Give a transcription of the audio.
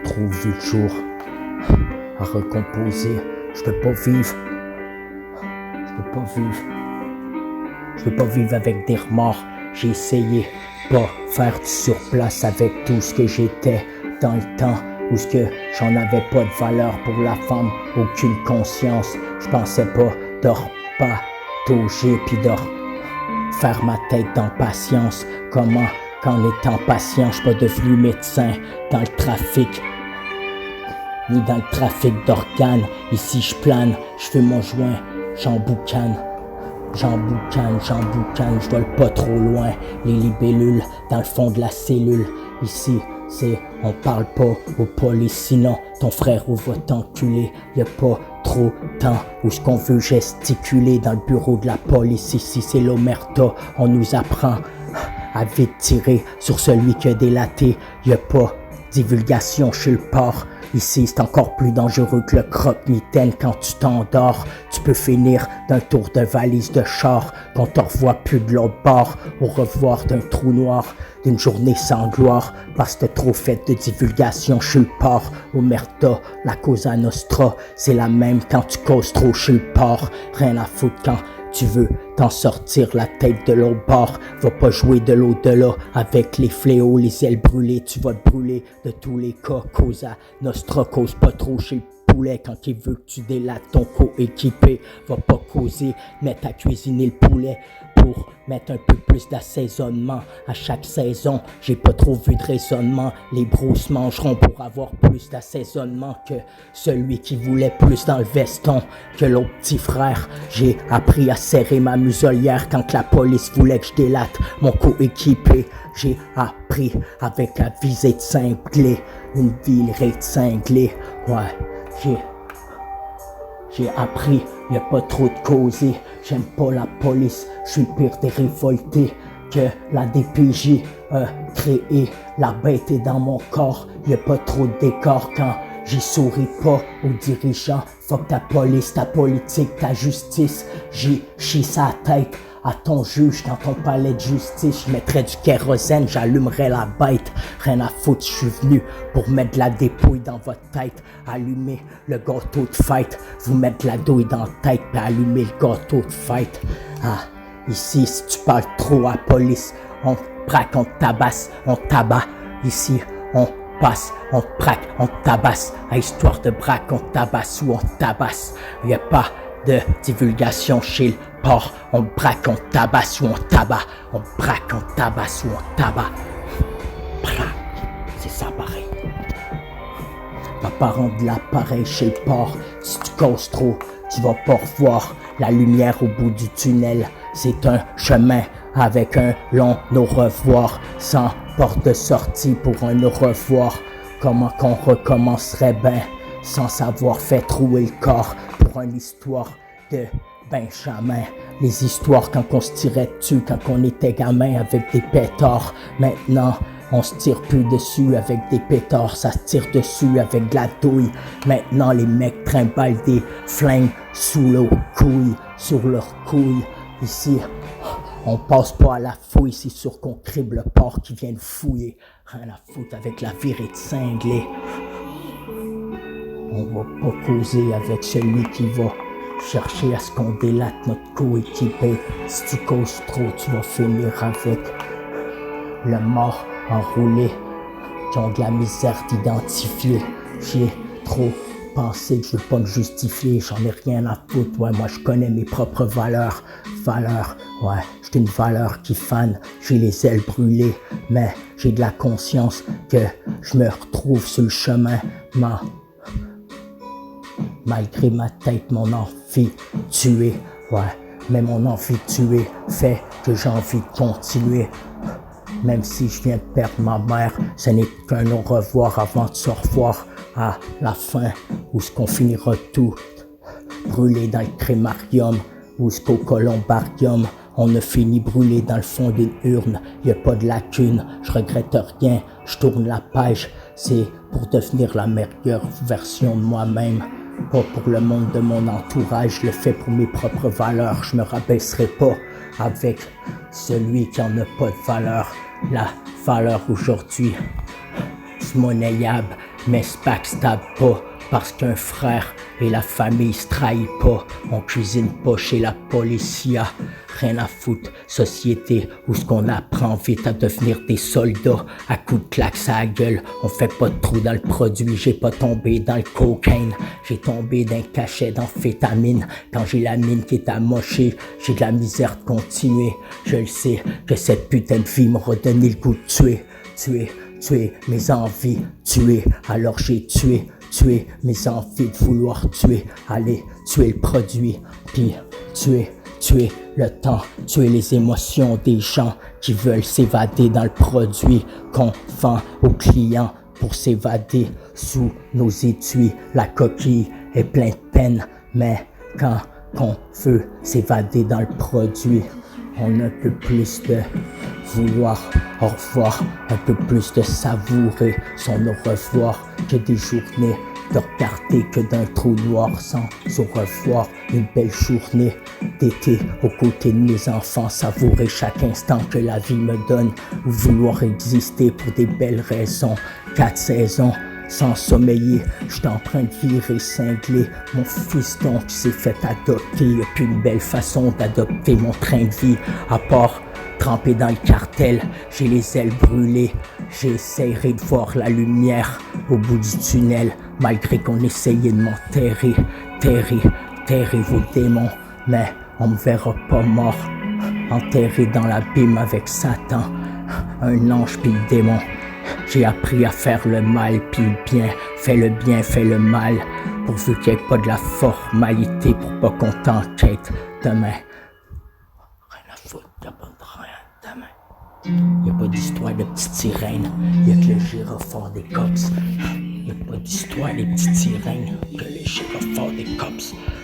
trop vu le jour. À recomposer, je peux pas vivre. Je peux pas vivre avec des remords. J'ai essayé pas faire du surplace avec tout ce que j'étais dans le temps où ce que j'en avais pas de valeur pour la femme, aucune conscience. Je pensais pas de repatauger pis de faire ma tête dans patience. Comment, qu'en étant patient, j'suis pas devenu médecin dans le trafic, ni dans le trafic d'organes. Ici j'plane, j'fais mon joint, j'emboucane, j'vole pas trop loin. Les libellules dans le fond de la cellule. Ici, on parle pas aux polices, sinon ton frère va t'enculer. Y'a pas trop de temps où ce qu'on veut gesticuler dans le bureau de la police. Ici c'est l'omerta, on nous apprend à vite tirer sur celui qui a délaté. Y'a pas divulgation chez le port. Ici, c'est encore plus dangereux que le croque-mitaine. Quand tu t'endors, tu peux finir d'un tour de valise de char, qu'on te revoit plus de l'autre bord, au revoir d'un trou noir, d'une journée sans gloire, parce que t'as trop fait de divulgation chez le port. Omerta, la Cosa Nostra, c'est la même quand tu causes trop chez le port. Rien à foutre quand tu veux t'en sortir la tête de l'autre bord. Va pas jouer de l'au-delà avec les fléaux, les ailes brûlées. Tu vas te brûler de tous les cas. Cosa Nostra, cause pas trop chez le poulet quand il veut que tu délates ton coéquipé. Va pas causer, mettre à cuisiner le poulet pour mettre un peu plus d'assaisonnement à chaque saison. J'ai pas trop vu de raisonnement. Les bros se mangeront pour avoir plus d'assaisonnement que celui qui voulait plus dans le veston que l'autre petit frère. J'ai appris à serrer ma muselière quand la police voulait que je délate mon coéquipé. J'ai appris avec la visée de cinglé, une virée de cinglé. Ouais, j'ai appris, y'a pas trop de causer. J'aime pas la police, je suis le pire des révoltés que la DPJ a créé. La bête est dans mon corps, y'a pas trop de décor quand j'y souris pas aux dirigeants. Fuck ta police, ta politique, ta justice. J'y chie sa tête à ton juge dans ton palais de justice. Je mettrais du kérosène, j'allumerais la bête. Rien à foutre, je suis venu pour mettre de la dépouille dans votre tête. Allumer le gâteau de fête. Vous mettre de la douille dans la tête puis allumer le gâteau de fête. Ah, ici, si tu parles trop à la police, on te braque, on te tabasse, on te tabac. Ici, on passe, on te braque, on te tabasse. À histoire de braque, on te tabasse ou on te tabasse. Y'a pas de divulgation chez le port. On braque, on tabasse ou on tabac. On braque, on tabasse ou on tabac. C'est ça pareil. Va pas rendre l'appareil chez le port. Si tu causes trop, tu vas pas revoir la lumière au bout du tunnel. C'est un chemin avec un long au revoir, sans porte de sortie pour un au revoir. Comment qu'on recommencerait ben sans savoir fait trouer le corps pour une histoire de Benjamin. Les histoires quand on se tirait dessus, quand on était gamin avec des pétards. Maintenant, on se tire plus dessus avec des pétards, ça se tire dessus avec de la douille. Maintenant, les mecs trimballent des flingues sous leurs couilles, sur leurs couilles. Ici, on passe pas à la fouille, c'est sûr qu'on crible le porc qui vient de fouiller. Rien à foutre avec la virée de cinglé. On va pas causer avec celui qui va chercher à ce qu'on délate notre coéquipé. Si tu causes trop, tu vas finir avec le mort enroulé qui ont de la misère d'identifier. J'ai trop pensé que je veux pas me justifier, j'en ai rien à foutre. Ouais, moi je connais mes propres valeurs. Ouais, j'ai une valeur qui fane, j'ai les ailes brûlées, mais j'ai de la conscience que je me retrouve sur le chemin. Malgré ma tête, mon envie de tuer, ouais, mais mon envie de tuer fait que j'ai envie de continuer. Même si je viens de perdre ma mère, ce n'est qu'un au revoir avant de se revoir à la fin, où ce qu'on finira tout brûlé dans le crémarium, où ce qu'au columbarium, on a fini brûlé dans le fond d'une urne. Y a pas de lacune, je regrette rien, je tourne la page, c'est pour devenir la meilleure version de moi-même. Pas pour le monde de mon entourage, je le fais pour mes propres valeurs. Je me rabaisserai pas avec celui qui en a pas de valeur. La valeur aujourd'hui, c'est monnayable. mais se backstab pas, parce qu'un frère et la famille se trahit pas. On cuisine pas chez la policia, rien à foutre. Société où ce qu'on apprend vite à devenir des soldats, à coups de claque à la gueule. On fait pas de trou dans le produit, j'ai pas tombé dans le cocaine. J'ai tombé d'un cachet d'amphétamine. Quand j'ai la mine qui est amochée, j'ai de la misère de continuer. Je le sais que cette putain de vie m'a redonné le goût de tuer. Tuer mes envies, tuer, alors j'ai tué mes envies de vouloir tuer, allez, tuer le produit, puis tuer le temps, tuer les émotions des gens qui veulent s'évader dans le produit qu'on vend aux clients pour s'évader sous nos étuis. La coquille est pleine de peine, mais quand on veut s'évader dans le produit, on a un peu plus de vouloir au revoir, un peu plus de savourer son au revoir que des journées de regarder que d'un trou noir sans au revoir. Une belle journée d'été aux côtés de mes enfants, savourer chaque instant que la vie me donne ou vouloir exister pour des belles raisons. 4 saisons sans sommeiller, j'étais en train de virer cinglé. Mon fiston qui s'est fait adopter, y'a plus une belle façon d'adopter mon train de vie, à part trempé dans le cartel, j'ai les ailes brûlées. J'essaierai de voir la lumière au bout du tunnel, malgré qu'on essayait de m'enterrer. Terrez vos démons, mais on me verra pas mort, enterré dans l'abîme avec Satan, un ange puis le démon. J'ai appris à faire le mal puis le bien, fais le mal, pourvu qu'il n'y ait pas de la formalité pour pas qu'on t'enquête demain. Rien à foutre, y'a pas de rien demain. Y'a pas d'histoire de petites sirènes, y'a que le gyrophare des cops. Y'a pas d'histoire des petites sirènes, que les gyrophares des cops.